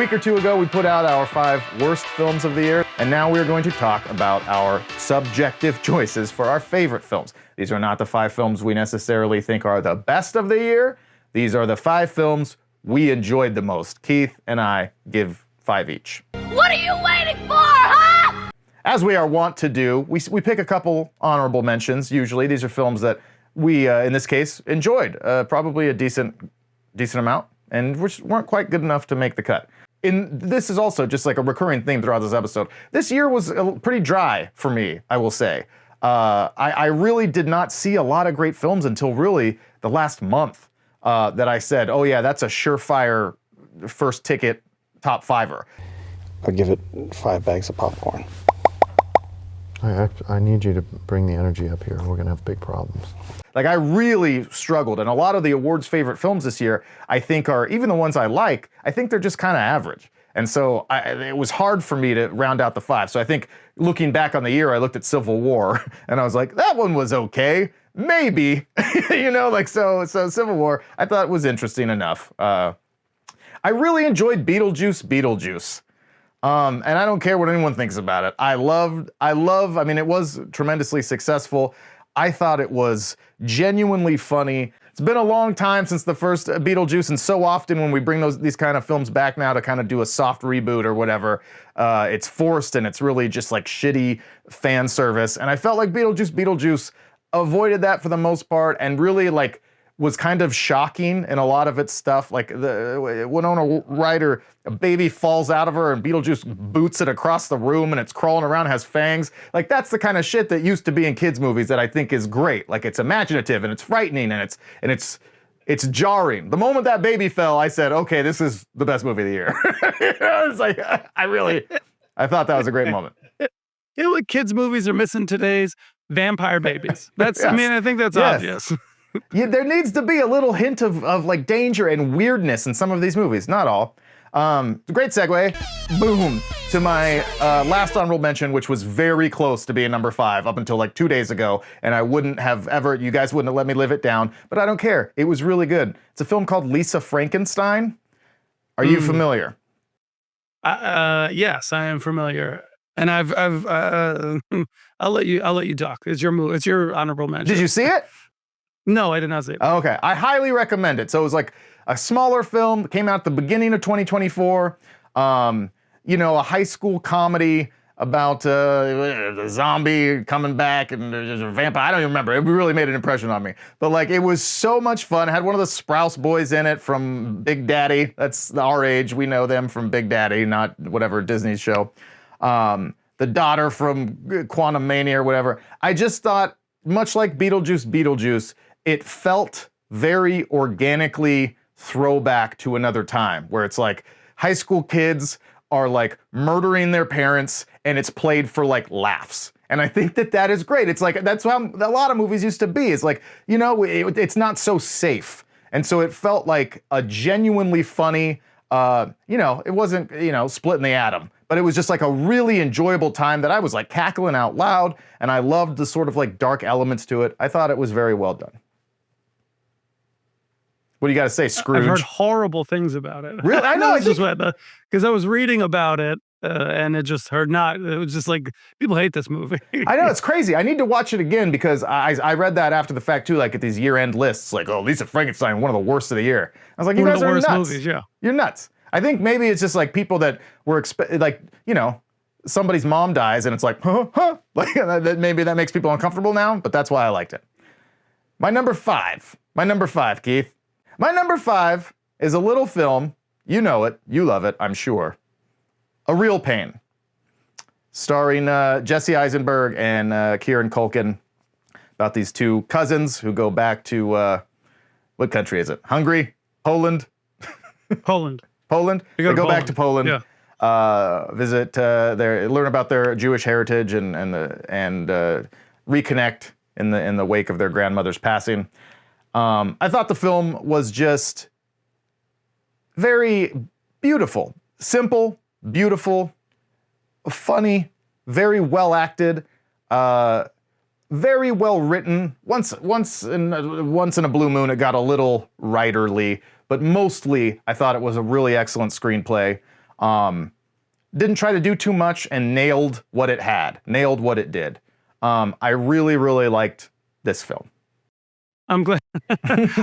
week or two ago, we put out our 5 worst films of the year, and now we're going to talk about our subjective choices for our favorite films. These are not the 5 films we necessarily think are the best of the year. These are the 5 films we enjoyed the most. Keith and I give 5 each. What are you waiting for, huh? As we are wont to do, we pick a couple honorable mentions. Usually, these are films that we, in this case, enjoyed. Probably a decent amount, and which weren't quite good enough to make the cut. This is also just like a recurring theme throughout this episode. This year was pretty dry for me, I will say. I really did not see a lot of great films until really the last month that I said, oh yeah, that's a surefire first ticket top 5er. I'd give it 5 bags of popcorn. I need you to bring the energy up here. We're gonna have big problems. Like, I really struggled, and a lot of the awards' favorite films this year, I think are, even the ones I like, I think they're just kind of average. And so it was hard for me to round out the 5. So I think looking back on the year, I looked at Civil War, and I was like, that one was okay, maybe. You know, like, so Civil War, I thought was interesting enough. I really enjoyed Beetlejuice Beetlejuice. And I don't care what anyone thinks about it. I mean, it was tremendously successful. I thought it was genuinely funny. It's been a long time since the first Beetlejuice, and so often when we bring these kind of films back now to kind of do a soft reboot or whatever, it's forced and it's really just like shitty fan service. And I felt like Beetlejuice Beetlejuice avoided that for the most part and really like was kind of shocking in a lot of its stuff. Like the Winona Ryder, a baby falls out of her and Beetlejuice boots it across the room and it's crawling around, has fangs. Like, that's the kind of shit that used to be in kids' movies that I think is great. Like, it's imaginative and it's frightening and it's jarring. The moment that baby fell, I said, okay, this is the best movie of the year. It's like, I thought that was a great moment. You know what kids' movies are missing today's? Vampire babies. That's, yes. I mean, I think that's obvious. Yeah, there needs to be a little hint of like danger and weirdness in some of these movies, not all. Great segue, boom, to my last honorable mention, which was very close to being number 5 up until like 2 days ago, and I wouldn't have ever, you guys wouldn't have let me live it down, but I don't care. It was really good. It's a film called Lisa Frankenstein. Are you familiar? Yes, I am familiar. And I'll let you talk. It's your honorable mention. Did you see it? No, I did not see it. Okay, I highly recommend it. So it was like a smaller film, came out at the beginning of 2024. You know, a high school comedy about the zombie coming back and there's a vampire. I don't even remember. It really made an impression on me. But like, it was so much fun. It had one of the Sprouse boys in it from Big Daddy. That's our age. We know them from Big Daddy, not whatever Disney show. The daughter from Quantum Mania or whatever. I just thought, much like Beetlejuice Beetlejuice, it felt very organically throwback to another time where it's like high school kids are like murdering their parents and it's played for like laughs. And I think that is great. It's like, that's how a lot of movies used to be. It's like, you know, it's not so safe. And so it felt like a genuinely funny, you know, it wasn't, you know, splitting the atom, but it was just like a really enjoyable time that I was like cackling out loud, and I loved the sort of like dark elements to it. I thought it was very well done. What do you got to say, Scrooge? I've heard horrible things about it. Really? I know. Because I was reading about it, and it was just like, people hate this movie. I know, it's crazy. I need to watch it again because I read that after the fact too, like at these year-end lists, like, oh, Lisa Frankenstein, one of the worst of the year. I was like, you guys are nuts. Movies, yeah. You're nuts. I think maybe it's just like people that were like, you know, somebody's mom dies and it's like, huh? Like, maybe that makes people uncomfortable now, but that's why I liked it. My number 5, Keith. My number 5 is a little film. You know it. You love it, I'm sure. A Real Pain. Starring Jesse Eisenberg and Kieran Culkin. About these 2 cousins who go back to, what country is it? Hungary? Poland? Poland. They go back to Poland. Yeah. Visit, learn about their Jewish heritage and reconnect in the wake of their grandmother's passing. I thought the film was just very beautiful, simple, beautiful, funny, very well acted, very well written. Once in a blue moon, it got a little writerly, but mostly I thought it was a really excellent screenplay. Didn't try to do too much and nailed what it had, nailed what it did. I really, really liked this film. I'm glad.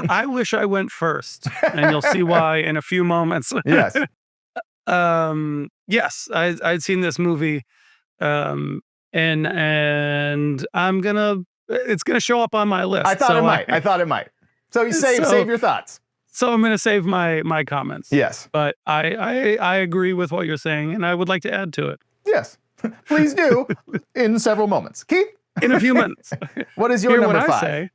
I wish I went first, and you'll see why in a few moments. Yes. Yes, I'd seen this movie, and it's gonna show up on my list. I thought it might. I thought it might. So you save your thoughts. So I'm gonna save my comments. Yes. But I agree with what you're saying, and I would like to add to it Yes. Please do in several moments. Keith? in a few minutes. What is your Hear number what 5? I say.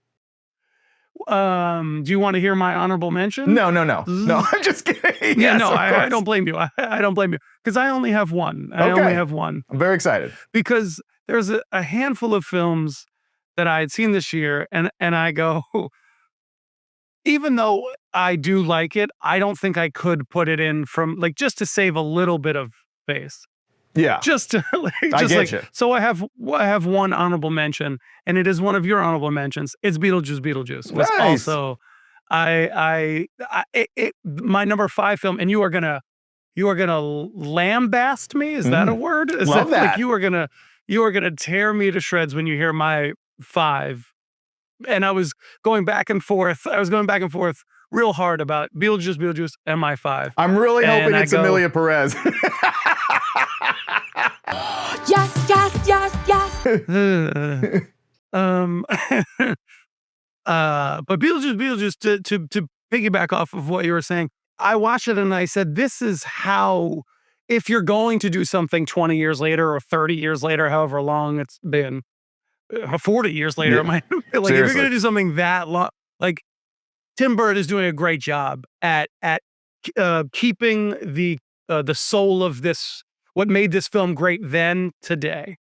Do you want to hear my honorable mention? No. No, I'm just kidding. Yeah, Yes, no, of I course. don't blame you. I don't blame you because I only have one. I Okay. only have one I'm very excited. because there's a handful of films that I had seen this year, and I go, even though I do like it, I don't think I could put it in from like just to save a little bit of space. Yeah. Just to like, I just get like you. so I have one honorable mention, and it is one of your honorable mentions. It's Beetlejuice. Was Nice. also my number 5 film, and you are gonna lambast me. Is that a word? Is Love that. Like you are gonna tear me to shreds when you hear my 5. And I was going back and forth. Real hard about Beetlejuice, and my 5. I'm really And hoping I it's go- Amelia Perez. Yes. But Beetlejuice, to piggyback off of what you were saying, I watched it and I said, this is how, if you're going to do something 20 years later or 30 years later, however long it's been, 40 years later, Yeah. it might like if you're Seriously. going to do something that long, like Tim Burton is doing a great job at keeping the soul of this, what made this film great then today,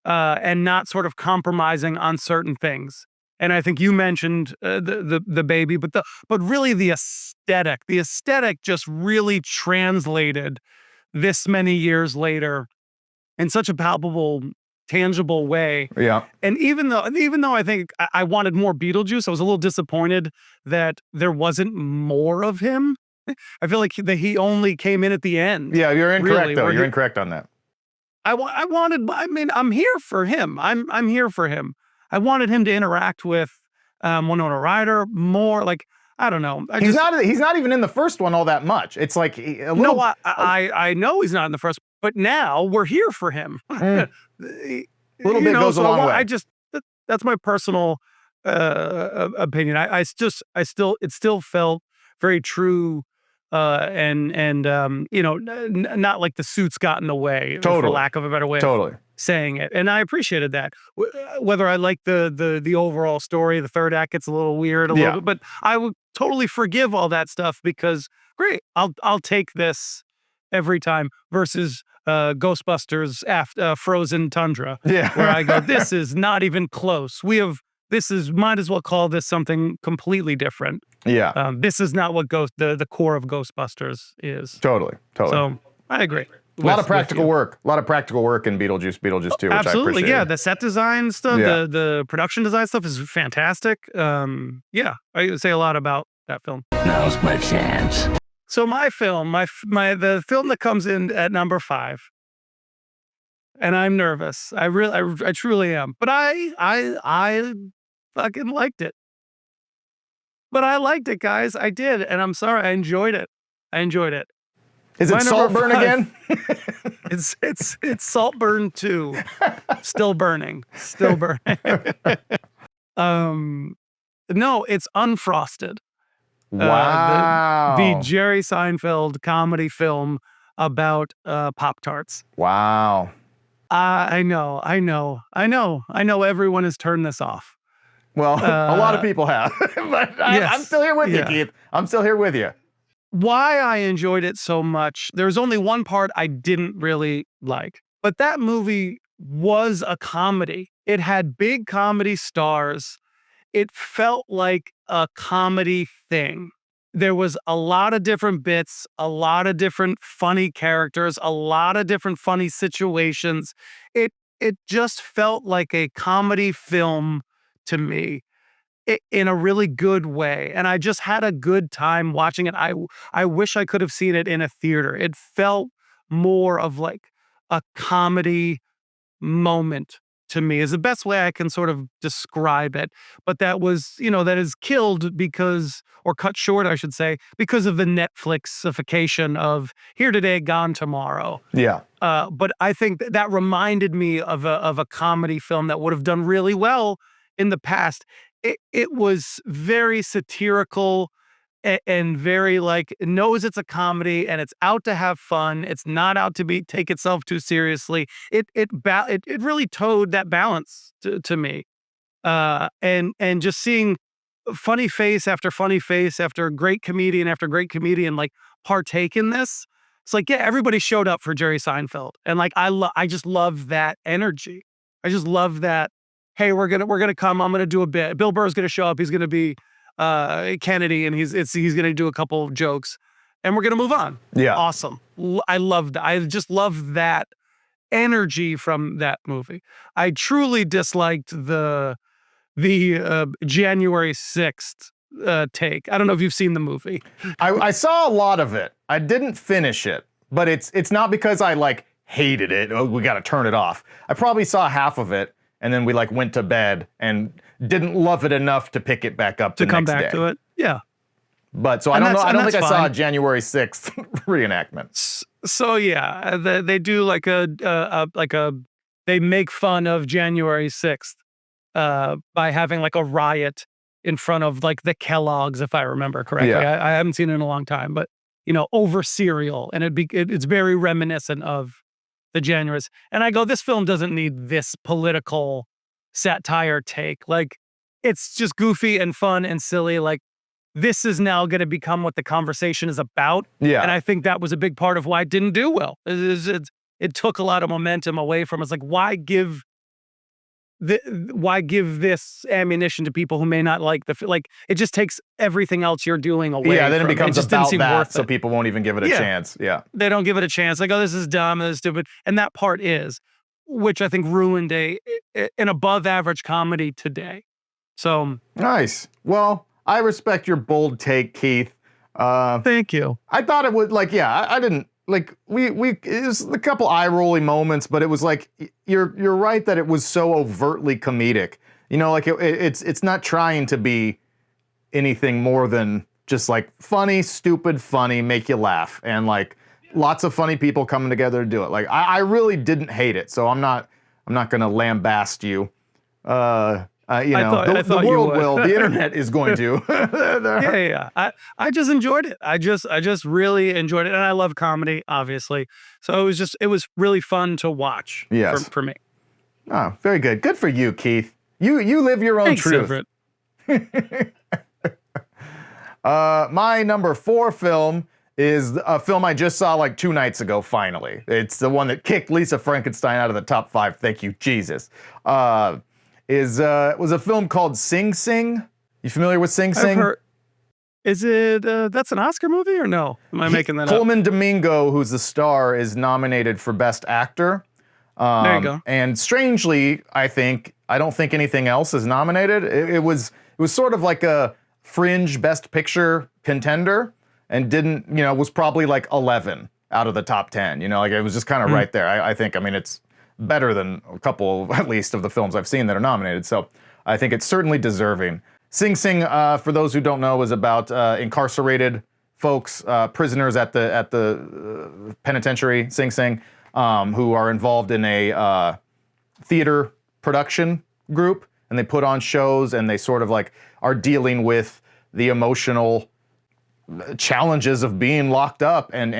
and not sort of compromising on certain things. And I think you mentioned the baby, but really the aesthetic just really translated this many years later in such a palpable, tangible way. Yeah. And even though I think I wanted more Beetlejuice, I was a little disappointed that there wasn't more of him. I feel like he only came in at the end. Yeah, you're incorrect Really, though. where You're he- incorrect on that. I'm here for him. I'm here for him. I wanted him to interact with Winona Ryder more. Like, I don't know. He's not even in the first one all that much. It's like a little. No, I know he's not in the first, but now we're here for him. A little bit goes a long way. That's my personal opinion. It still felt very true. Not like the suits got in the way, for Totally. lack of a better way of Totally. saying it. And I appreciated that. Whether I like the overall story, the third act gets a little weird a Yeah. little bit, but I would totally forgive all that stuff because great, I'll take this every time versus Ghostbusters Frozen Tundra, Yeah. where I go, this is not even close. Might as well call this something completely different. Yeah. This is not what the core of Ghostbusters is. Totally. So I agree. A lot of practical work. A lot of practical work in Beetlejuice 2, which I Absolutely, appreciate. yeah. The set design stuff, Yeah. the production design stuff is fantastic. Yeah, I would say a lot about that film. Now's my chance. So my film, the film that comes in at number 5, and I'm nervous. I truly am. But I fucking liked it. But I liked it, guys. I did, and I'm sorry. I enjoyed it. Is My it number Saltburn 5. again? It's Saltburn 2. Still burning. No, it's Unfrosted. Wow. The Jerry Seinfeld comedy film about Pop-Tarts. Wow. I know. Everyone has turned this off. Well, a lot of people have, but I'm Yes. still here with you, Yeah. Keith. I'm still here with you. Why I enjoyed it so much, there's only one part I didn't really like, but that movie was a comedy. It had big comedy stars. It felt like a comedy thing. There was a lot of different bits, a lot of different funny characters, a lot of different funny situations. It just felt like a comedy film to me in a really good way. And I just had a good time watching it. I wish I could have seen it in a theater. It felt more of like a comedy moment to me is the best way I can sort of describe it. But that was, that is killed because, or cut short, I should say, because of the Netflixification of here today, gone tomorrow. Yeah. But I think that reminded me of a comedy film that would have done really well in the past. It was very satirical and very like it knows it's a comedy and it's out to have fun. It's not out to take itself too seriously. It really towed that balance to me. And just seeing funny face after great comedian after great comedian like partake in this. It's like, yeah, everybody showed up for Jerry Seinfeld. And like I just love that energy. I just love that, hey, we're gonna come, I'm gonna do a bit. Bill Burr's gonna show up, he's gonna be Kennedy, and he's gonna do a couple jokes, and we're gonna move on. Yeah. Awesome. I love that. I just love that energy from that movie. I truly disliked the January 6th take. I don't know if you've seen the movie. I saw a lot of it. I didn't finish it, but it's not because I like hated it. Oh, we got to turn it off. I probably saw half of it, and then we like went to bed and didn't love it enough to pick it back up to the come next back day. to it. Yeah. But so I don't know. I don't think I saw a fine. January 6th reenactment. So yeah, they do like they make fun of January 6th by having like a riot in front of like the Kellogg's, if I remember correctly. Yeah. I haven't seen it in a long time, but over cereal, and it's very reminiscent of the Januaries. And I go, this film doesn't need this political satire take. Like, it's just goofy and fun and silly. Like, this is now going to become what the conversation is about. Yeah. And I think that was a big part of why it didn't do well. It took a lot of momentum away from us. Like, why give this ammunition to people who may not like like, it just takes everything else you're doing away. Yeah, then it becomes just didn't about seem that, worth so it. people won't even give it a chance. Yeah. They don't give it a chance. Like, oh, this is dumb, this is stupid. And that part is, which I think ruined an above average comedy today. So Nice. Well, I respect your bold take, Keith. thank you. I thought it would I didn't like it was a couple eye-rolly moments, but it was like you're right that it was so overtly comedic. Like it's not trying to be anything more than just like funny, stupid, funny, make you laugh, and like lots of funny people coming together to do it. Like I really didn't hate it, so I'm not gonna lambast you. The world will. The internet is going to. Yeah. I just enjoyed it. I just really enjoyed it, and I love comedy, obviously. So it was really fun to watch. Yes. For me. Oh, very good. Good for you, Keith. You live your own Thanks, truth. Everett. My number 4 film is a film I just saw like 2 nights ago, finally. It's the one that kicked Lisa Frankenstein out of the top 5. Thank you, Jesus. Was a film called Sing Sing. You familiar with Sing Sing? Is it, that's an Oscar movie or no? Am I making that up? Coleman Domingo, who's the star, is nominated for Best Actor. There you go. And strangely, I don't think anything else is nominated. It was sort of like a fringe Best Picture contender, and was probably like 11 out of the top 10. Like it was just kind of right there. I think. I mean, it's better than a couple, at least, of the films I've seen that are nominated. So I think it's certainly deserving. Sing Sing, for those who don't know, is about incarcerated folks, prisoners at the penitentiary, Sing Sing, who are involved in a theater production group, and they put on shows, and they sort of like are dealing with the emotional challenges of being locked up, and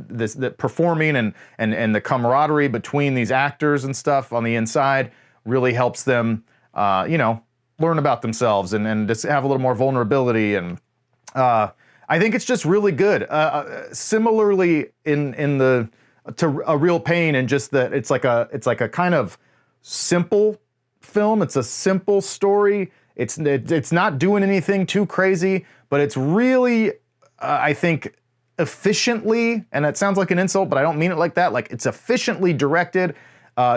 the performing and the camaraderie between these actors and stuff on the inside really helps them learn about themselves and just have a little more vulnerability, and I think it's just really good. Similarly to A Real Pain, and just that it's like a kind of simple film. It's a simple story. It's not doing anything too crazy, but it's really I think efficiently, and it sounds like an insult, but I don't mean it like that. Like, it's efficiently directed,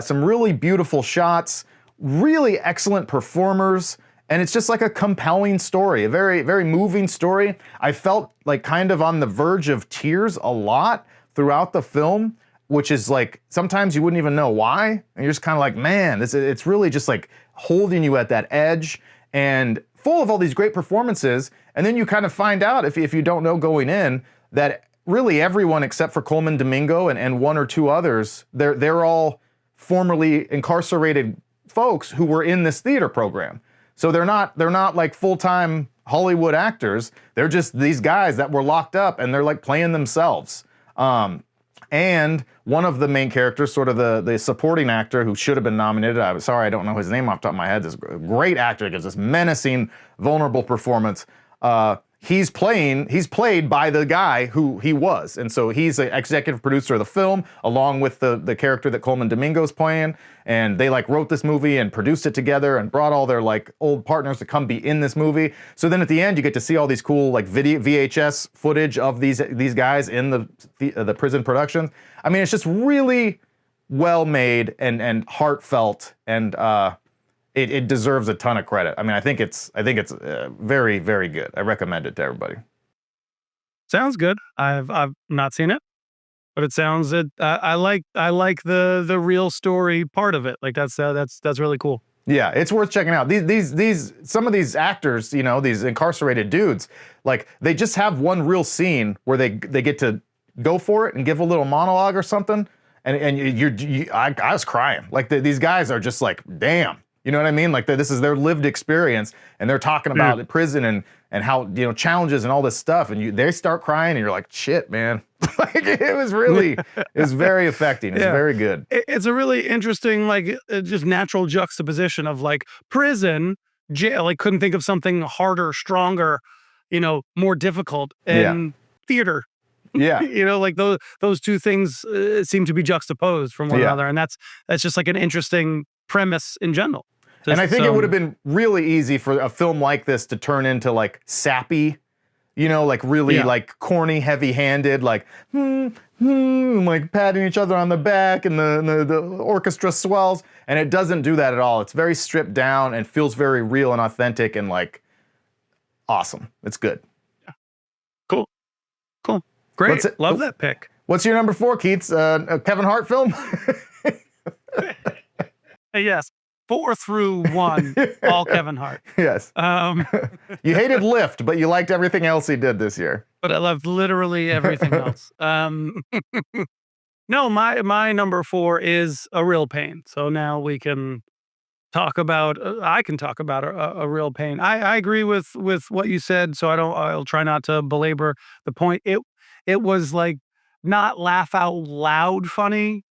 some really beautiful shots, really excellent performers, and it's just like a compelling story, a very, very moving story. I felt like kind of on the verge of tears a lot throughout the film, which is like sometimes you wouldn't even know why, and you're just kind of like, man, it's really just like holding you at that edge and full of all these great performances. And then you kind of find out, if you don't know going in, that really everyone except for Coleman Domingo and one or two others, they're all formerly incarcerated folks who were in this theater program. So they're not like full-time Hollywood actors. They're just these guys that were locked up, and they're like playing themselves. And one of the main characters, sort of the supporting actor who should have been nominated, I'm sorry I don't know his name off the top of my head, this great actor, gives this menacing, vulnerable performance. He's played by the guy who he was. And so he's the executive producer of the film, along with the character that Coleman Domingo's playing. And they like wrote this movie and produced it together and brought all their like old partners to come be in this movie. So then at the end, you get to see all these cool like VHS footage of these guys in the prison productions. I mean, it's just really well made and heartfelt, and it deserves a ton of credit. I mean, I think it's very, very good. I recommend it to everybody. Sounds good. I've not seen it, but it sounds it. I like the real story part of it. Like that's really cool. Yeah, it's worth checking out. These some of these actors, you know, these incarcerated dudes, like they just have one real scene where they get to go for it and give a little monologue or something, and I was crying. Like these guys are just like, damn. You know what I mean? Like this is their lived experience, and they're talking about prison and how, you know, challenges and all this stuff, and they start crying, and you're like, shit, man. Like it was very affecting. It's very good. It's a really interesting, like, just natural juxtaposition of like prison, jail. Like couldn't think of something harder, stronger, you know, more difficult, and theater. Yeah. You know, like those two things seem to be juxtaposed from one another, and that's just like an interesting premise in general. And I think it would have been really easy for a film like this to turn into like sappy, you know, like really like corny, heavy-handed, like like patting each other on the back, and the orchestra swells, and it doesn't do that at all. It's very stripped down and feels very real and authentic and like awesome. It's good. Yeah. Cool. Great. Love that pick. What's your number 4, Keats? A Kevin Hart film? Yes. 4 through 1, all Kevin Hart. Yes. You hated Lift, but you liked everything else he did this year. But I loved literally everything else. No, my number 4 is A Real Pain. So now we can talk about. I can talk about a real pain. I agree with what you said. So I'll try not to belabor the point. It was like not laugh out loud funny,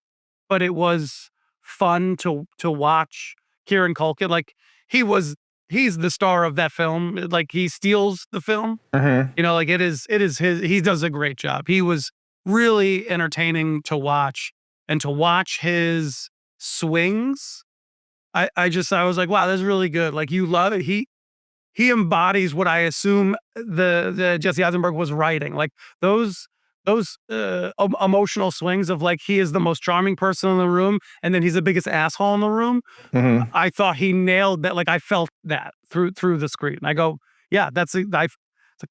but it was fun to watch. Kieran Culkin, like he's the star of that film. Like he steals the film. You know, like it is his. He does a great job. He was really entertaining to watch, and to watch his swings. I was like, wow, that's really good. Like you love it. He embodies what I assume the Jesse Eisenberg was writing. Like those emotional swings of like he is the most charming person in the room, and then he's the biggest asshole in the room. I thought he nailed that. Like I felt that through the screen. I go, yeah, it's like,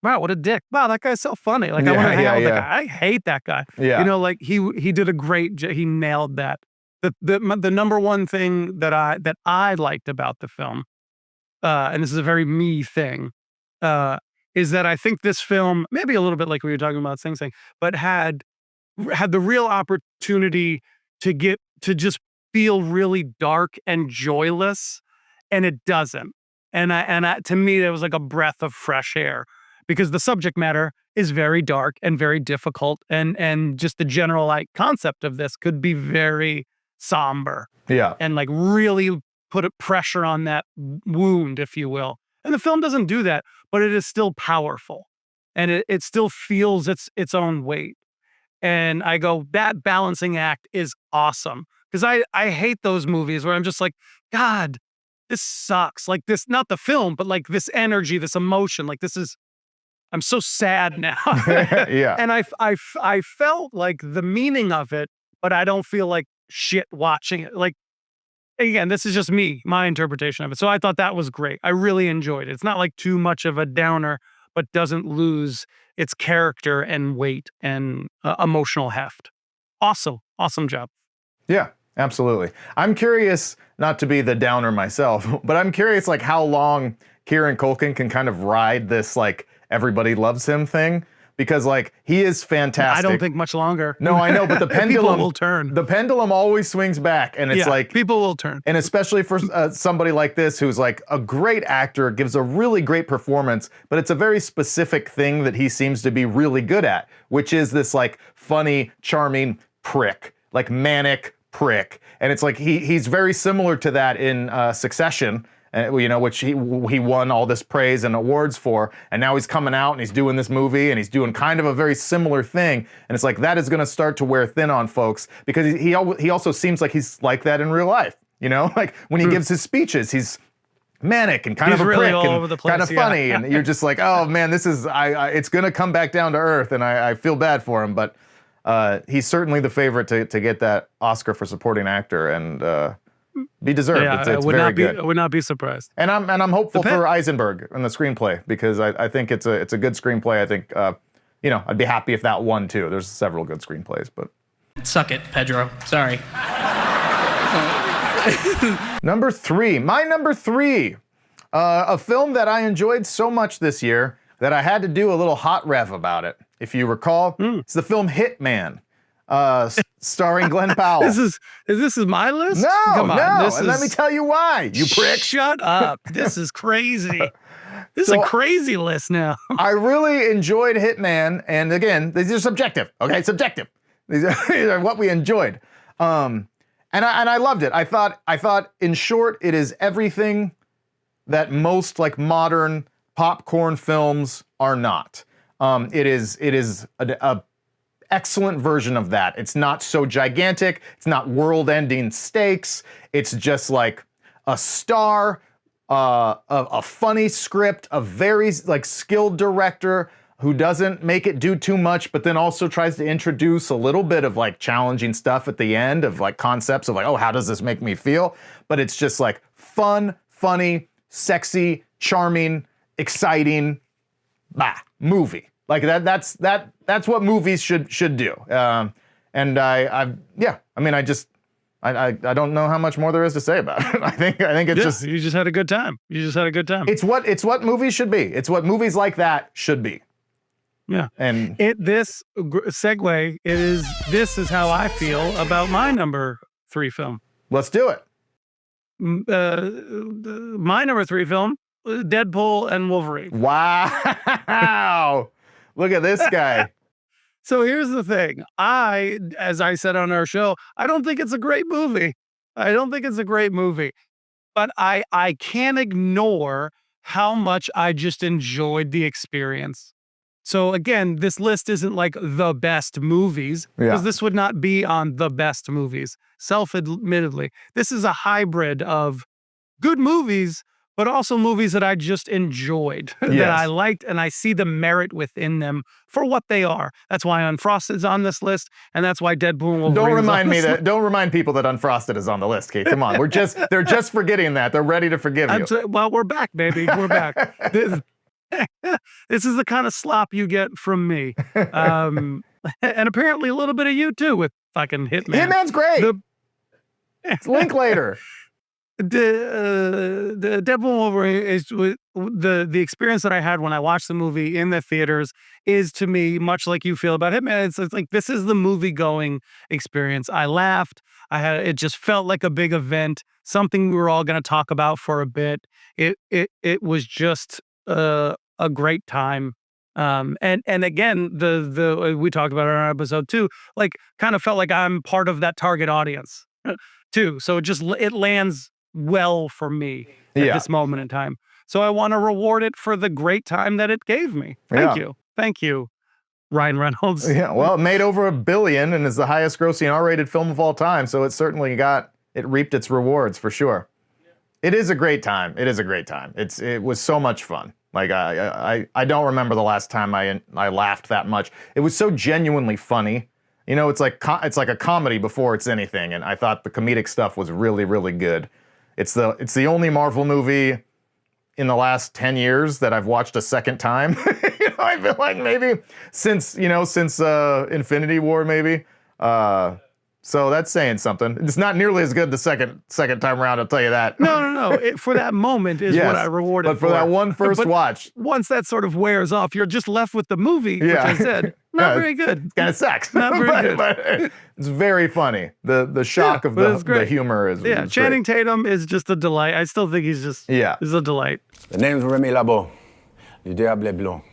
wow, what a dick. Wow, that guy's so funny. Like I want to hang out with that guy. I hate that guy. Yeah. You know, like he did a great he nailed that. The number one thing that I liked about the film, and this is a very me thing, is that I think this film, maybe a little bit like we were talking about Sing Sing, but had the real opportunity to just feel really dark and joyless, and it doesn't. And to me, that was like a breath of fresh air, because the subject matter is very dark and very difficult, and just the general like concept of this could be very somber. Yeah. And like really put a pressure on that wound, if you will. And the film doesn't do that, but it is still powerful, and it still feels its own weight. And I go, that balancing act is awesome, because I hate those movies where I'm just like, God, this sucks. Like this, not the film, but like this energy, this emotion. Like I'm so sad now. Yeah. And I felt like the meaning of it, but I don't feel like shit watching it. Like, again, this is just me, my interpretation of it. So I thought that was great. I really enjoyed it. It's not like too much of a downer, but doesn't lose its character and weight and emotional heft. Awesome job. Yeah, absolutely. I'm curious, not to be the downer myself, but I'm curious like how long Kieran Culkin can kind of ride this like everybody loves him thing, because like he is fantastic. I don't think much longer. No, I know, but the pendulum People will turn. The pendulum always swings back, and it's like people will turn. and especially for somebody like this who's like a great actor, gives a really great performance, but it's a very specific thing that he seems to be really good at, which is this like funny, charming prick, like manic prick. And it's like he's very similar to that in Succession, you know, which he won all this praise and awards for, and now he's coming out and he's doing this movie and he's doing kind of a very similar thing, and it's like that is going to start to wear thin on folks, because he also seems like he's like that in real life, you know, like when he gives his speeches, he's manic and kind He's of a really prick all and over the place, kind of yeah. funny, and you're just like, oh man, this is it's going to come back down to earth, and I feel bad for him, but he's certainly the favorite to get that Oscar for supporting actor, and be deserved. Yeah, It's very good. I would not be surprised. And I'm hopeful for Eisenberg in the screenplay, because I think it's a good screenplay. I think you know, I'd be happy if that won too. There's several good screenplays, but Suck it, Pedro. Sorry. number three, a film that I enjoyed so much this year that I had to do a little hot rev about it. If you recall, it's the film Hitman, starring Glenn Powell. This is my list? No, Come on, no, this and let me is- tell you why, you prick. Shut up. This is crazy. This is a crazy list now. I really enjoyed Hitman, and again, these are subjective. Okay, subjective. These are what we enjoyed, and I loved it. I thought, in short, it is everything that most like modern popcorn films are not. It is a excellent version of that. It's not so gigantic. It's not world-ending stakes. It's just like a star, a funny script, a very like skilled director who doesn't make it do too much, but then also tries to introduce a little bit of like challenging stuff at the end of like concepts of like, oh, how does this make me feel? But it's just like fun, funny, sexy, charming, exciting, movie. Like that's what movies should do. And I don't know how much more there is to say about it. I think it's just you just had a good time. You just had a good time. it's what movies should be. It's what movies like that should be. Yeah. And This is how I feel about my number 3 film. let's do it. My number 3 film, Deadpool and Wolverine. Wow. Look at this guy. So here's the thing. As I said on our show, I don't think it's a great movie. But I can't ignore how much I just enjoyed the experience. So again, this list isn't like the best movies, because this would not be on the best movies, self-admittedly. This is a hybrid of good movies, but also movies that I just enjoyed, that I liked, and I see the merit within them for what they are. That's why Unfrosted's on this list, and that's why Deadpool Wolverine. Don't remind people that Unfrosted is on the list, Kate. Come on, they're just forgetting that. They're ready to forgive you. Well, we're back, baby. We're back. This is the kind of slop you get from me, and apparently a little bit of you too with fucking Hitman. Hitman's great. It's Linklater. The Deadpool Wolverine is the experience that I had when I watched the movie in the theaters is, to me, much like you feel about Hitman. It's like this is the movie going experience. I laughed. It just felt like a big event, something we were all going to talk about for a bit. It was just a great time. And again, the we talked about it in our episode too, like kind of felt like I'm part of that target audience too. So it lands well for me at this moment in time. So I want to reward it for the great time that it gave me. Thank you, Ryan Reynolds. Yeah, well, it made over $1 billion and is the highest grossing R-rated film of all time. So it certainly reaped its rewards for sure. It is a great time. It was so much fun. Like I don't remember the last time I laughed that much. It was so genuinely funny. You know, it's like a comedy before it's anything. And I thought the comedic stuff was really, really good. It's the only Marvel movie in the last 10 years that I've watched a second time. I feel like maybe since Infinity War, maybe. So that's saying something. It's not nearly as good the second time around, I'll tell you that. No. For that moment is Yes, what I rewarded but for that one first But watch, once that sort of wears off, you're just left with the movie, which Yeah. I said, not Yeah, very good. kind of sucks. Not very good. But it's very funny. The shock of but it's the great. humor is Yeah, is Channing great. Tatum is just a delight. I still think he's just is a delight. The name's Remy Labo, du Diable Blanc.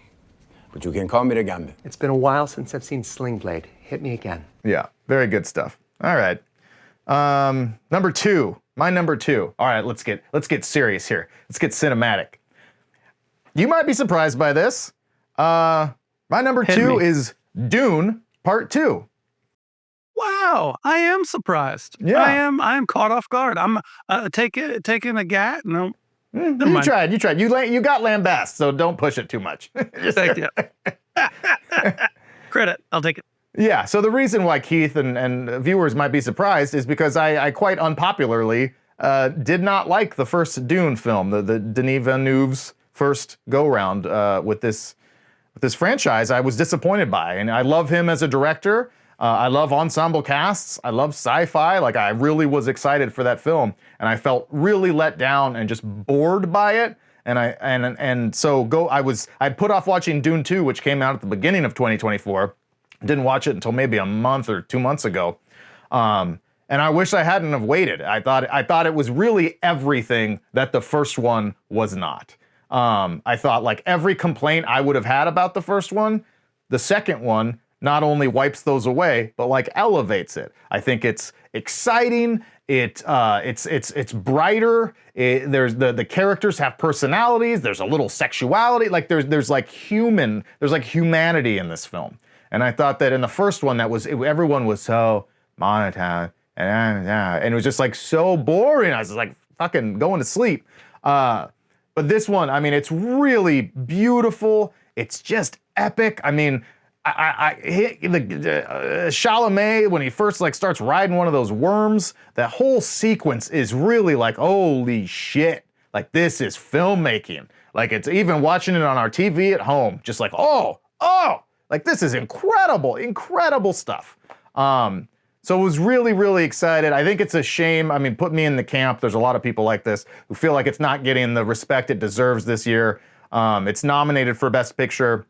But you can call me the Gambit. It's been a while since I've seen Sling Blade. Hit me again. Yeah, very good stuff. All right. Number 2. My number 2. All right, let's get serious here. Let's get cinematic. You might be surprised by this. My number 2 is Dune Part 2. Wow, I am surprised. Yeah. I am caught off guard. I'm taking a gat. No, never You mind. tried. You got lambast, so don't push it too much. Thank you. Credit, I'll take it. Yeah, so the reason why Keith and viewers might be surprised is because I quite unpopularly did not like the first Dune film, the Denis Villeneuve's first go-round with this franchise. I was disappointed by, and I love him as a director. I love ensemble casts. I love sci-fi. Like, I really was excited for that film, and I felt really let down and just bored by it. And so I'd put off watching Dune 2, which came out at the beginning of 2024. Didn't watch it until maybe a month or 2 months ago. And I wish I hadn't have waited. I thought it was really everything that the first one was not. I thought like every complaint I would have had about the first one, the second one not only wipes those away, but like elevates it. I think it's exciting. It's brighter. There's the characters have personalities. There's a little sexuality. Like there's humanity in this film. And I thought that in the first one, everyone was so monotone and it was just like so boring. I was just like fucking going to sleep. But this one, I mean, it's really beautiful. It's just epic. I mean, Chalamet, when he first like starts riding one of those worms, that whole sequence is really like, holy shit. Like, this is filmmaking. Like, it's even watching it on our TV at home, just like, oh, like, this is incredible stuff. So I was really, really excited. I think it's a shame. I mean, put me in the camp. There's a lot of people like this who feel like it's not getting the respect it deserves this year. It's nominated for Best Picture,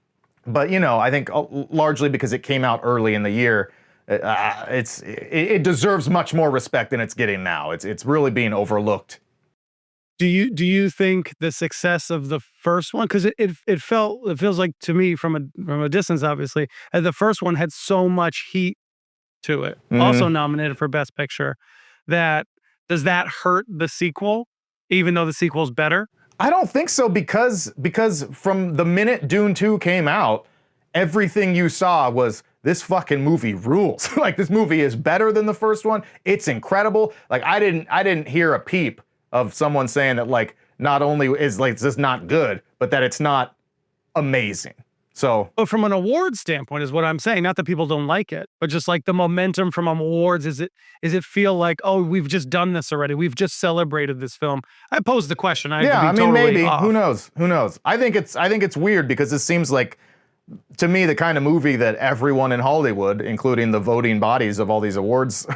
but I think largely because it came out early in the year, it deserves much more respect than it's getting now. It's really being overlooked. Do you think the success of the first one, because it feels like to me from a distance, obviously, the first one had so much heat to it, also nominated for Best Picture, does that hurt the sequel, even though the sequel's better? I don't think so, because from the minute Dune 2 came out, everything you saw was, this fucking movie rules. Like, this movie is better than the first one. It's incredible. Like, I didn't hear a peep of someone saying that, like, not only is like this not good, but that it's not amazing. So, but from an awards standpoint is what I'm saying. Not that people don't like it, but just like the momentum from awards. Is it feel like, oh, we've just done this already? We've just celebrated this film. I posed the question. Maybe. Off. Who knows? I think it's weird because it seems like, to me, the kind of movie that everyone in Hollywood, including the voting bodies of all these awards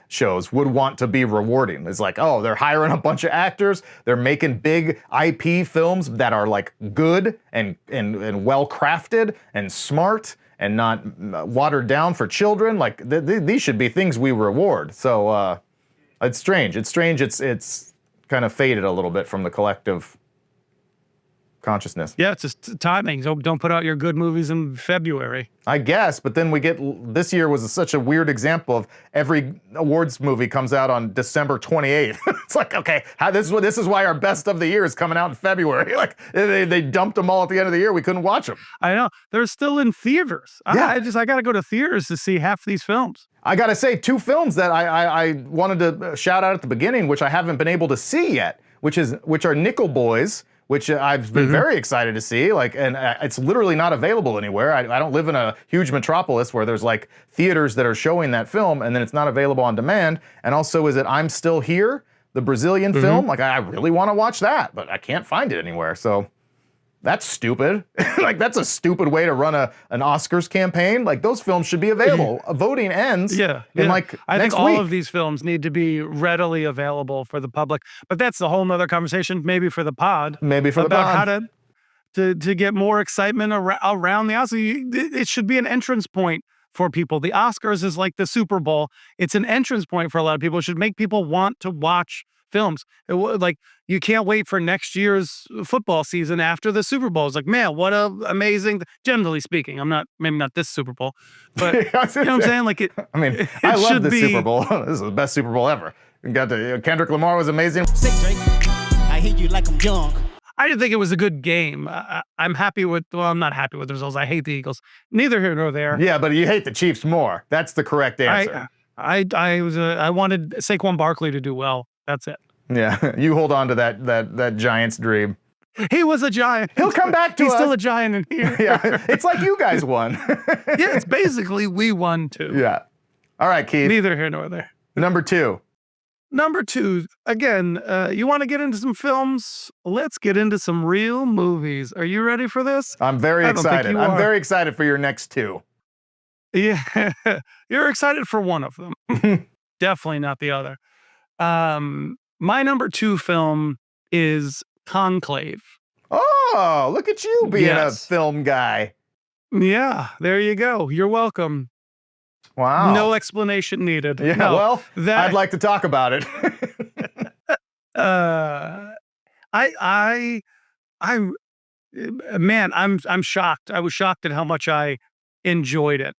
shows, would want to be rewarding. It's like, oh, they're hiring a bunch of actors, they're making big IP films that are like good and well crafted and smart and not watered down for children. Like these should be things we reward. So it's strange. It's kind of faded a little bit from the collective consciousness. Yeah, it's just timing. So don't put out your good movies in February. I guess, but then this year was such a weird example of every awards movie comes out on December 28th. It's like, okay, this is why our best of the year is coming out in February. Like they dumped them all at the end of the year. We couldn't watch them. I know. They're still in theaters. Yeah. I got to go to theaters to see half these films. I gotta say, 2 films that I wanted to shout out at the beginning, which I haven't been able to see yet, which are Nickel Boys, which I've been very excited to see. Like, and it's literally not available anywhere. I don't live in a huge metropolis where there's like theaters that are showing that film, and then it's not available on demand. And also, is it I'm Still Here, the Brazilian film? Like, I really want to watch that, but I can't find it anywhere. So That's stupid. Like, that's a stupid way to run an Oscars campaign. Like, those films should be available. Voting ends Yeah, in yeah. like I next think all week. of these films need to be readily available for the public. But that's a whole nother conversation, maybe for the pod. Maybe for the about pod. how to get more excitement around the Oscars. It should be an entrance point for people. The Oscars is like the Super Bowl. It's an entrance point for a lot of people. It should make people want to watch films. Like, you can't wait for next year's football season after the Super Bowl. It's like, man, what a amazing, generally speaking, maybe not this Super Bowl, but you know what I'm saying? Like, I mean, I love this Super Bowl. This is the best Super Bowl ever. You got Kendrick Lamar was amazing. Sick Drake, I hate you like I'm young. I didn't think it was a good game. I'm happy with, well, I'm not happy with the results. I hate the Eagles. Neither here nor there. Yeah, but you hate the Chiefs more. That's the correct answer. I wanted Saquon Barkley to do well. That's it. Yeah, you hold on to that Giants dream. He was a Giant. He'll come back to He's us. still a Giant in here. Yeah, it's like you guys won. Yeah, it's basically we won too. Yeah. All right, Keith. Neither here nor there. Number 2. Number 2, again, you want to get into some films? Let's get into some real movies. Are you ready for this? I'm very I don't think excited. you I'm are. very excited for your next 2. Yeah, you're excited for one of them. Definitely not the other. My number 2 film is Conclave. Oh, look at you being a Yes. film guy. Yeah, there you go. You're welcome. Wow. No explanation needed. Yeah, No, well, that, I'd like to talk about it. Man, I'm shocked. I was shocked at how much I enjoyed it.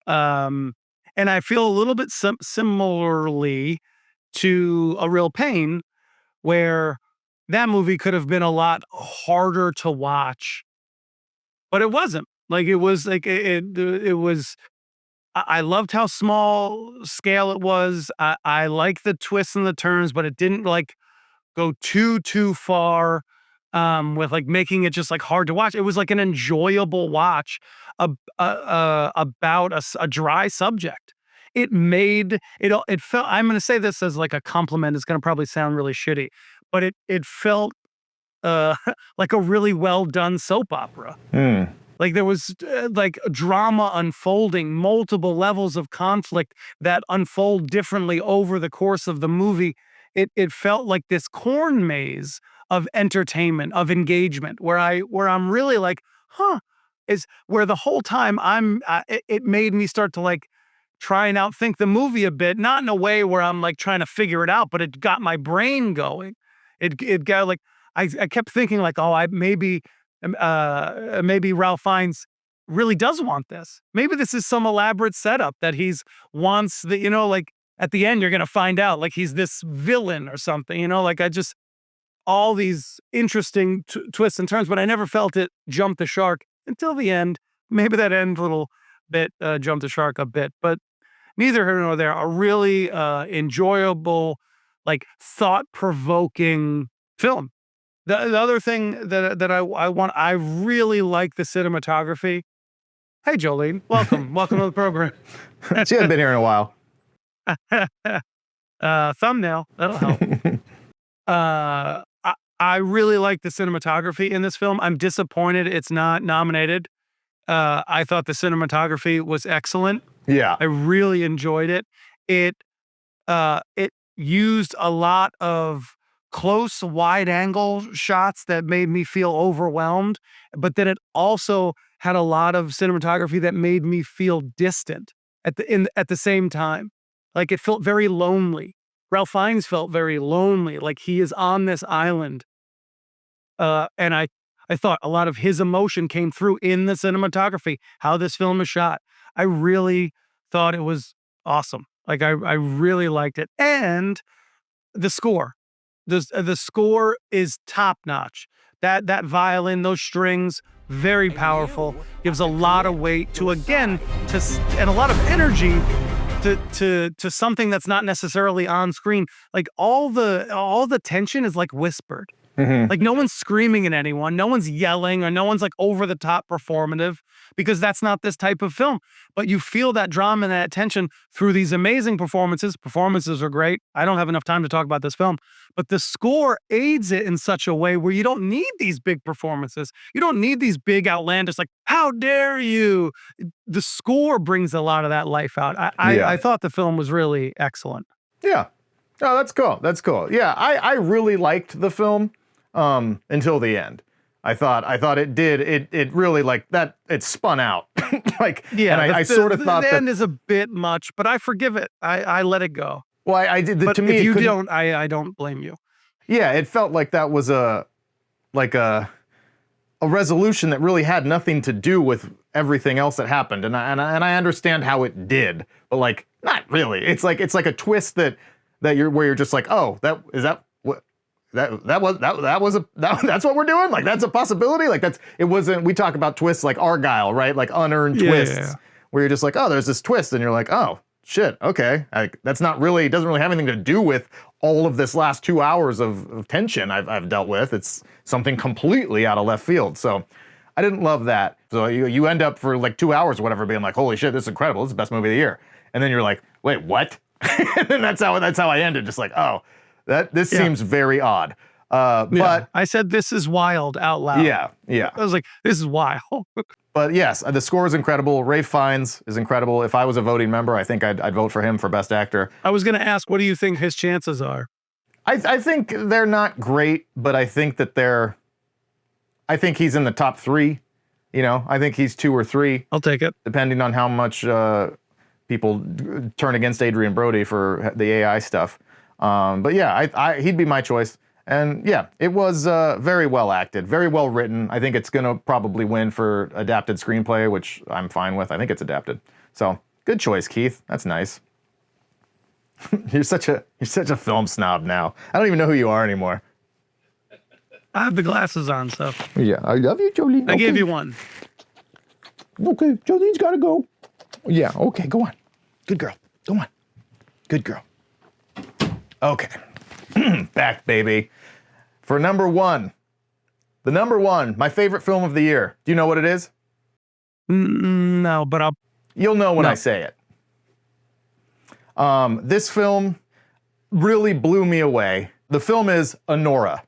And I feel a little bit similarly to A Real Pain, where that movie could have been a lot harder to watch, but it wasn't. Like, it was like it was. I loved how small scale it was. I like the twists and the turns, but it didn't like go too far with like making it just like hard to watch. It was like an enjoyable watch about a dry subject. It felt, I'm going to say this as like a compliment. It's going to probably sound really shitty, but it felt like a really well done soap opera. Like, there was like drama unfolding, multiple levels of conflict that unfold differently over the course of the movie. It felt like this corn maze of entertainment, of engagement, where I'm really like, is where the whole time it made me start to like try and outthink the movie a bit, not in a way where I'm like trying to figure it out, but it got my brain going. It got like, I kept thinking like, oh, maybe Ralph Fiennes really does want this. Maybe this is some elaborate setup that wants the, like at the end, you're going to find out like he's this villain or something, like all these interesting twists and turns, but I never felt it jump the shark until the end. Maybe that end little bit jumped the shark a bit, but neither here nor there. A really enjoyable, like thought-provoking film. The other thing that I really like the cinematography. Hey, Jolene, welcome to the program. She hadn't been here in a while. Thumbnail, that'll help. I really like the cinematography in this film. I'm disappointed it's not nominated. I thought the cinematography was excellent. Yeah. I really enjoyed it. It used a lot of close wide angle shots that made me feel overwhelmed, but then it also had a lot of cinematography that made me feel distant at the same time. Like, it felt very lonely. Ralph Fiennes felt very lonely, like he is on this island. And I thought a lot of his emotion came through in the cinematography, how this film is shot. I really thought it was awesome. Like, I really liked it. And the score. The score is top notch. That violin, those strings, very powerful. Gives a lot of weight to and a lot of energy to something that's not necessarily on screen. Like, all the tension is like whispered. Like no one's screaming at anyone, no one's yelling, or no one's like over the top performative, because that's not this type of film. But you feel that drama and that tension through these amazing performances. Performances are great. I don't have enough time to talk about this film, but the score aids it in such a way where you don't need these big performances. You don't need these big outlandish, like, how dare you? The score brings a lot of that life out. I thought the film was really excellent. Yeah. Oh, that's cool. That's cool. Yeah, I really liked the film until the end. I thought it really like that. It spun out. Like, Yeah, and I sort of thought the that. end is a bit much, but I forgive it. I let it go. Well, I did. But To me, if it you couldn't- don't, I don't blame you. Yeah, it felt like that was a resolution that really had nothing to do with everything else that happened, and I understand how it did, but like not really. It's like a twist that you're just like, oh, that's what we're doing. Like that's a possibility. Like it wasn't. We talk about twists like Argyle, right? Like unearned twists where you're just like, oh, there's this twist, and you're like, oh shit, okay. That's not really, it doesn't really have anything to do with all of this last 2 hours of tension I've dealt with. It's something completely out of left field. So I didn't love that. So you end up for like 2 hours or whatever being like, holy shit, this is incredible. This is the best movie of the year. And then you're like, wait, what? And then that's how I ended. Just like, oh, this seems very odd. But I said, this is wild out loud. yeah. I was like, this is wild. But yes, the score is incredible. Ralph Fiennes is incredible. If I was a voting member, I think I'd vote for him for Best Actor. I was going to ask, what do you think his chances are? I think they're not great, but I think he's in the top 3. You know, I think he's 2 or 3. I'll take it. Depending on how much people turn against Adrian Brody for the AI stuff. But yeah, he'd be my choice. And yeah, it was very well acted, very well written. I think it's going to probably win for adapted screenplay, which I'm fine with. I think it's adapted. So good choice, Keith. That's nice. You're such a film snob now. I don't even know who you are anymore. I have the glasses on, so Yeah, I love you, Jolene. I gave you one. Okay, Jolene's got to go. Yeah, okay, go on. Good girl. Go on. Good girl. Okay. Back, baby. For number 1. The number 1, my favorite film of the year. Do you know what it is? No, but You'll know when I say it. This film really blew me away. The film is Anora.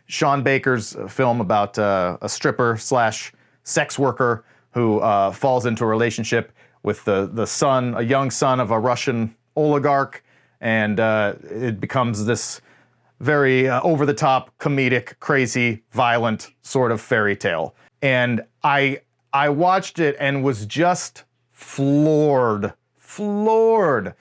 Sean Baker's film about a stripper / sex worker who falls into a relationship with the son, a young son of a Russian oligarch, and it becomes this very over-the-top, comedic, crazy, violent sort of fairy tale. And I watched it and was just floored in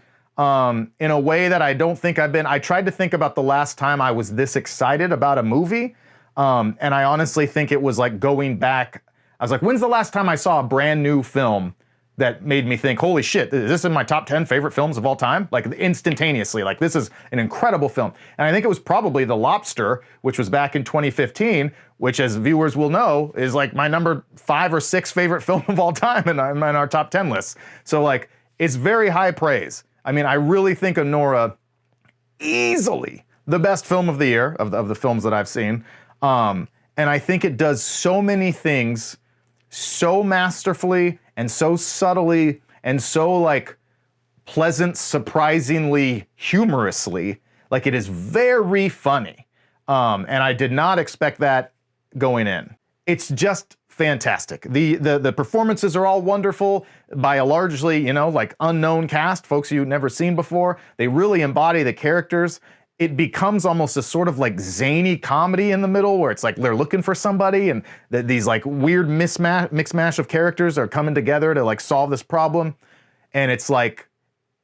a way that I don't think I've been. I tried to think about the last time I was this excited about a movie, and I honestly think it was like going back. I was like, when's the last time I saw a brand new film that made me think, holy shit, is this in my top 10 favorite films of all time? Like instantaneously, like this is an incredible film. And I think it was probably The Lobster, which was back in 2015, which as viewers will know, is like my number 5 or 6 favorite film of all time in our top 10 lists. So like, it's very high praise. I mean, I really think Anora, easily the best film of the year, of the films that I've seen. And I think it does so many things so masterfully and so subtly and so like pleasant, surprisingly humorously. Like it is very funny. And I did not expect that going in. It's just fantastic. The performances are all wonderful by a largely, like unknown cast, folks you've never seen before. They really embody the characters. It becomes almost a sort of like zany comedy in the middle where it's like they're looking for somebody and these like weird mixed mash of characters are coming together to like solve this problem. And it's like,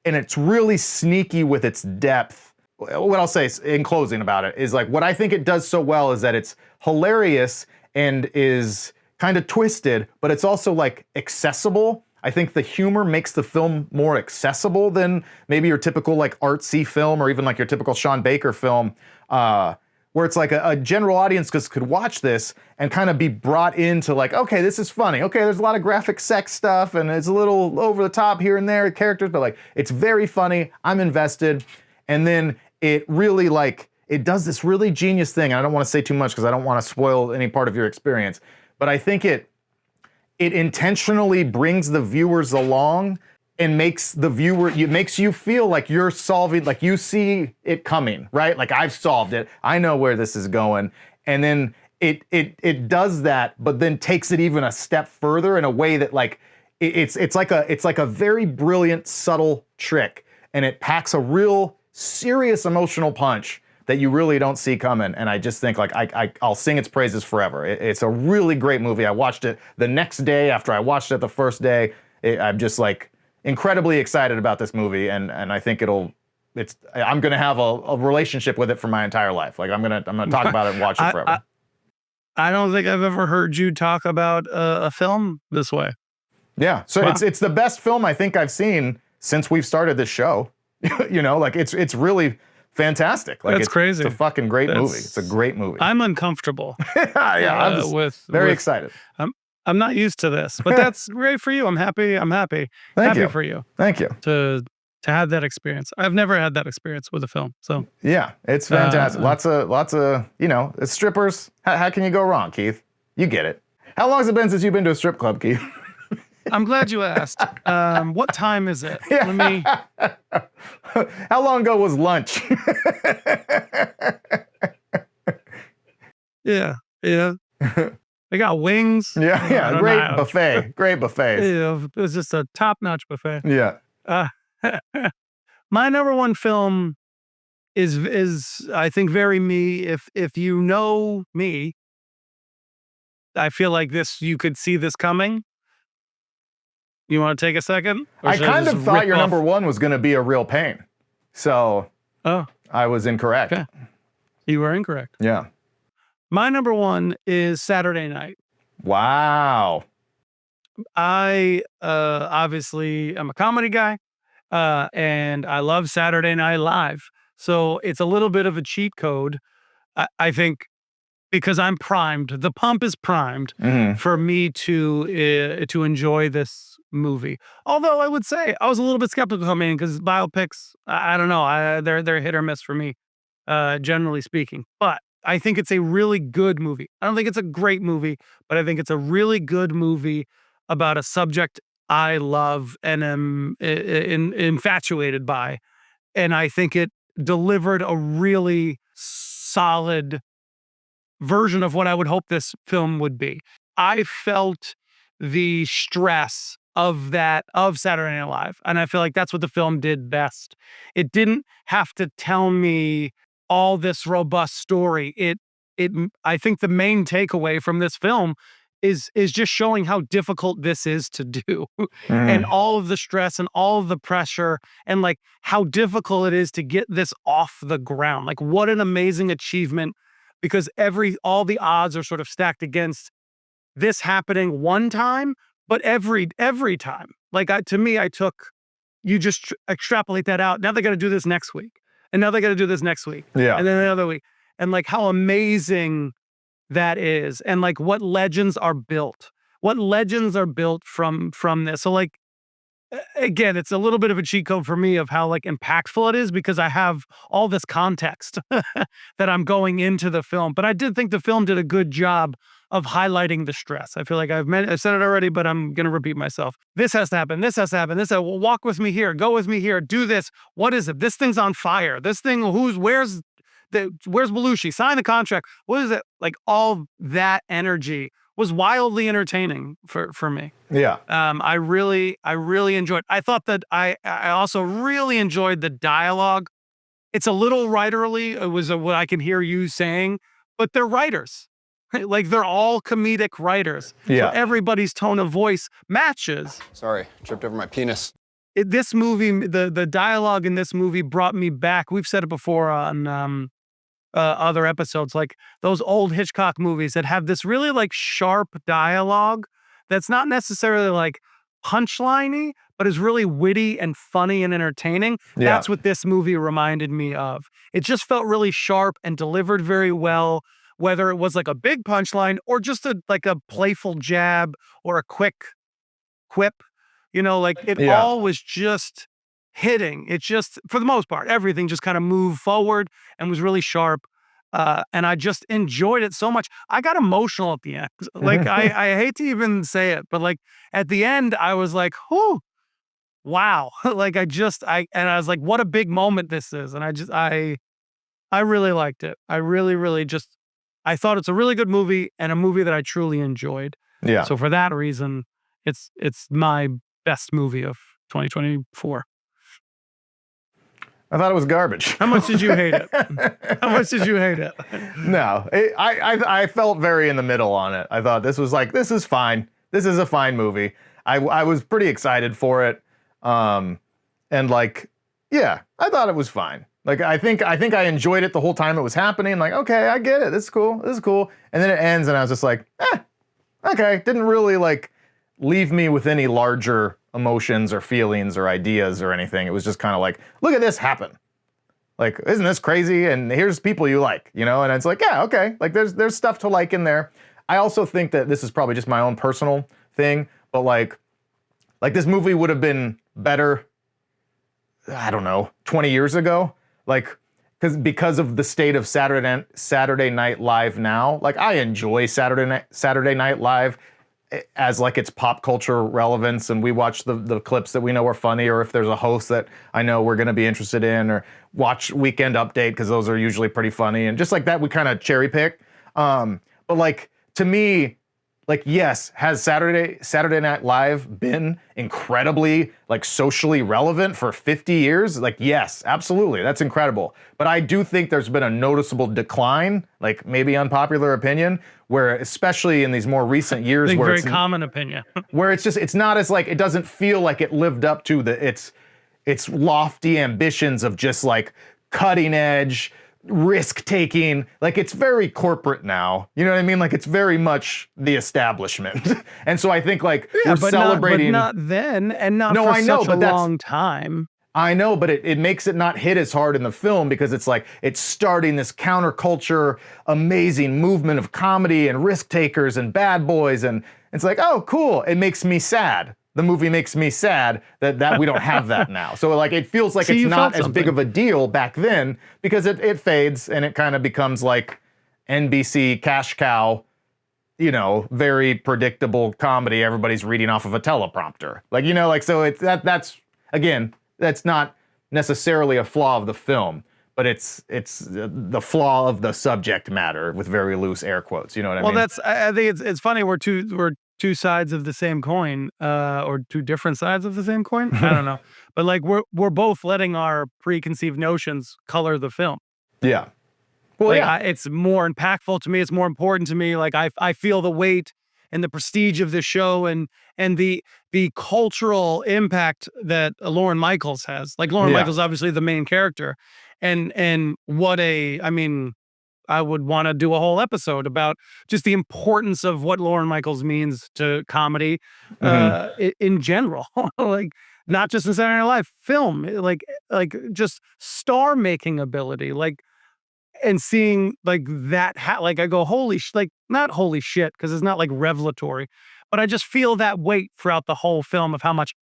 and it's really sneaky with its depth. What I'll say in closing about it is like, what I think it does so well is that it's hilarious and is kind of twisted, but it's also like accessible. I think the humor makes the film more accessible than maybe your typical like artsy film or even like your typical Sean Baker film, where it's like a general audience could watch this and kind of be brought into like, okay, this is funny. Okay, there's a lot of graphic sex stuff and it's a little over the top here and there, characters, but like it's very funny. I'm invested. And then it really like, it does this really genius thing. I don't want to say too much because I don't want to spoil any part of your experience, but I think it intentionally brings the viewers along and makes it makes you feel like you're solving, like you see it coming, right? Like I've solved it. I know where this is going. And then it does that, but then takes it even a step further in a way that like it's like a very brilliant, subtle trick, and it packs a real serious emotional punch that you really don't see coming. And I just think like I'll sing its praises forever. It's a really great movie. I watched it the next day after I watched it the first day. I'm just like incredibly excited about this movie, and I think I'm gonna have a relationship with it for my entire life. Like I'm gonna talk about it and watch it forever. I don't think I've ever heard you talk about a film this way. Yeah, so Wow. it's the best film I think I've seen since we've started this show. You know, like it's really fantastic. Like That's crazy. It's a fucking great movie. It's a great movie. I'm uncomfortable. Yeah, I was very excited. I'm not used to this, but that's great for you. I'm happy. Thank you. For you Thank you. to have that experience. I've never had that experience with a film. So Yeah, it's fantastic. Lots of, you know, strippers. How can you go wrong, Keith? You get it. How long has it been since you've been to a strip club, Keith? I'm glad you asked. What time is it? Let me. How long ago was lunch? Yeah. They got wings. Yeah. Great buffet. Great buffets. It was just a top-notch buffet. Yeah. My number one film is I think very me. If you know me, I feel like you could see this coming. You want to take a second? I kind of thought your number one was going to be A Real Pain. So I was incorrect. Okay. You were incorrect. Yeah. My number one is Saturday Night. Wow. I obviously am a comedy guy, and I love Saturday Night Live. So it's a little bit of a cheat code, I think, because I'm primed. The pump is primed for me to enjoy this movie. Although I would say I was a little bit skeptical coming in because biopics, I don't know, they're hit or miss for me, generally speaking. But I think it's a really good movie. I don't think it's a great movie, but I think it's a really good movie about a subject I love and am infatuated by. And I think it delivered a really solid version of what I would hope this film would be. I felt the stress of Saturday Night Live, and I feel like that's what the film did best. It didn't have to tell me all this robust story. I think the main takeaway from this film is just showing how difficult this is to do and all of the stress and all of the pressure and like how difficult it is to get this off the ground. Like what an amazing achievement, because all the odds are sort of stacked against this happening one time, but every time. Like to me, you just extrapolate that out. Now they got to do this next week. And now they got to do this next week. Yeah. And then another week. And like how amazing that is. And like what legends are built. What legends are built from this. So like, again, it's a little bit of a cheat code for me of how like impactful it is because I have all this context that I'm going into the film. But I did think the film did a good job of highlighting the stress. I feel like I've said it already, but I'm going to repeat myself. This has to happen. This has to happen. Well, walk with me here. Go with me here. Do this. What is it? This thing's on fire. This thing, where's Belushi? Sign the contract. What is it? Like all that energy was wildly entertaining for me. Yeah. I really enjoyed. I thought that I also really enjoyed the dialogue. It's a little writerly. It was what I can hear you saying, but they're writers. Like they're all comedic writers. Yeah. So everybody's tone of voice matches. Sorry, tripped over my penis. This movie, the dialogue in this movie brought me back. We've said it before on other episodes, like those old Hitchcock movies that have this really like sharp dialogue that's not necessarily like punchliney, but is really witty and funny and entertaining. Yeah. That's what this movie reminded me of. It just felt really sharp and delivered very well, whether it was like a big punchline or just like a playful jab or a quick quip, like it all was just hitting. It just, for the most part, everything just kind of moved forward and was really sharp. And I just enjoyed it so much. I got emotional at the end. Like, I hate to even say it, but like at the end, I was like, whew, wow. Like and I was like, what a big moment this is. And I really liked it. I really just, I thought it's a really good movie and a movie that I truly enjoyed. Yeah. So for that reason, it's my best movie of 2024. I thought it was garbage. How much did you hate it? How much did you hate it? No, I felt very in the middle on it. I thought this is fine. This is a fine movie. I was pretty excited for it. And like, yeah, I thought it was fine. Like, I think I enjoyed it the whole time it was happening. Like, okay, I get it. This is cool. This is cool. And then it ends and I was just like, okay. Didn't really like leave me with any larger emotions or feelings or ideas or anything. It was just kind of like, look at this happen. Like, isn't this crazy? And here's people you like, you know? And it's like, yeah, okay. Like there's stuff to like in there. I also think that this is probably just my own personal thing, but like this movie would have been better, I don't know, 20 years ago. Like, because of the state of Saturday Night Live now. Like, I enjoy Saturday Night Live as like its pop culture relevance, and we watch the clips that we know are funny, or if there's a host that I know we're going to be interested in, or watch Weekend Update because those are usually pretty funny, and just like that we kind of cherry pick. But like, to me, like, yes, has Saturday Night Live been incredibly like socially relevant for 50 years? Like, yes, absolutely, that's incredible. But I do think there's been a noticeable decline, like maybe unpopular opinion, where especially in these more recent years, I think where very it's common opinion, where it's not as like, it doesn't feel like it lived up to its lofty ambitions of just like cutting edge, risk taking. Like, it's very corporate now. You know what I mean? Like, it's very much the establishment. And so I think like we're celebrating. Not then, and not for such a long time. I know, but it makes it not hit as hard in the film because it's like it's starting this counterculture, amazing movement of comedy and risk takers and bad boys, and it's like, oh, cool. It makes me sad. The movie makes me sad that we don't have that now. So like, it feels like it's not as big of a deal back then because it fades and it kind of becomes like NBC cash cow, you know, very predictable comedy. Everybody's reading off of a teleprompter. Like, you know, like, so it's that's again, that's not necessarily a flaw of the film, but it's the flaw of the subject matter with very loose air quotes. You know what I mean? Well, I think it's funny. We're two sides of the same coin, or two different sides of the same coin. I don't know, but like we're both letting our preconceived notions color the film. Yeah. Well, like, yeah. It's more impactful to me. It's more important to me. Like I feel the weight and the prestige of the show and the cultural impact that Lauren Michaels has. Like, Lauren Michaels, obviously the main character, and what I mean, I would want to do a whole episode about just the importance of what Lauren Michaels means to comedy in general. Like, not just in Saturday Night Live, film, like just star making ability, like. And seeing like that, like I go, like not holy shit, because it's not like revelatory, but I just feel that weight throughout the whole film of how much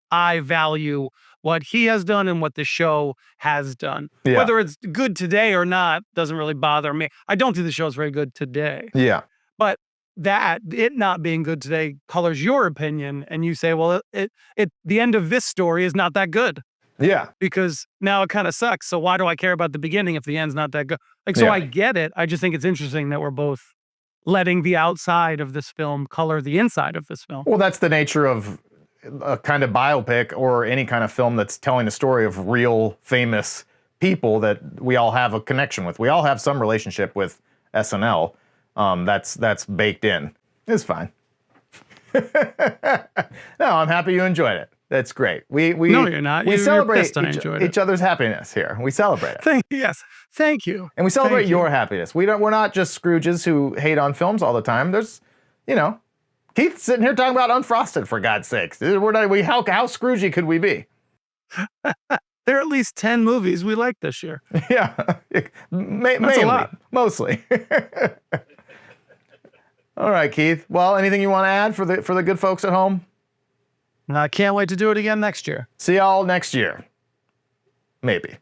I value what he has done and what the show has done. Yeah. Whether it's good today or not doesn't really bother me. I don't think the show's very good today. Yeah. But that it not being good today colors your opinion, and you say, well, the end of this story is not that good. Yeah. Because now it kind of sucks. So why do I care about the beginning if the end's not that good? Like, so I get it. I just think it's interesting that we're both letting the outside of this film color the inside of this film. Well, that's the nature of a kind of biopic or any kind of film that's telling a story of real famous people that we all have a connection with. We all have some relationship with SNL. That's baked in. It's fine. No, I'm happy you enjoyed it. That's great. We no, you're not. We you're celebrate each other's happiness here. We celebrate it. Yes, thank you. And we celebrate your happiness. We're not just Scrooges who hate on films all the time. There's, you know, Keith's sitting here talking about Unfrosted, for God's sakes. How Scroogey could we be? There are at least 10 movies we like this year. Yeah, mainly, mostly. All right, Keith. Well, anything you want to add for the good folks at home? And I can't wait to do it again next year. See y'all next year. Maybe.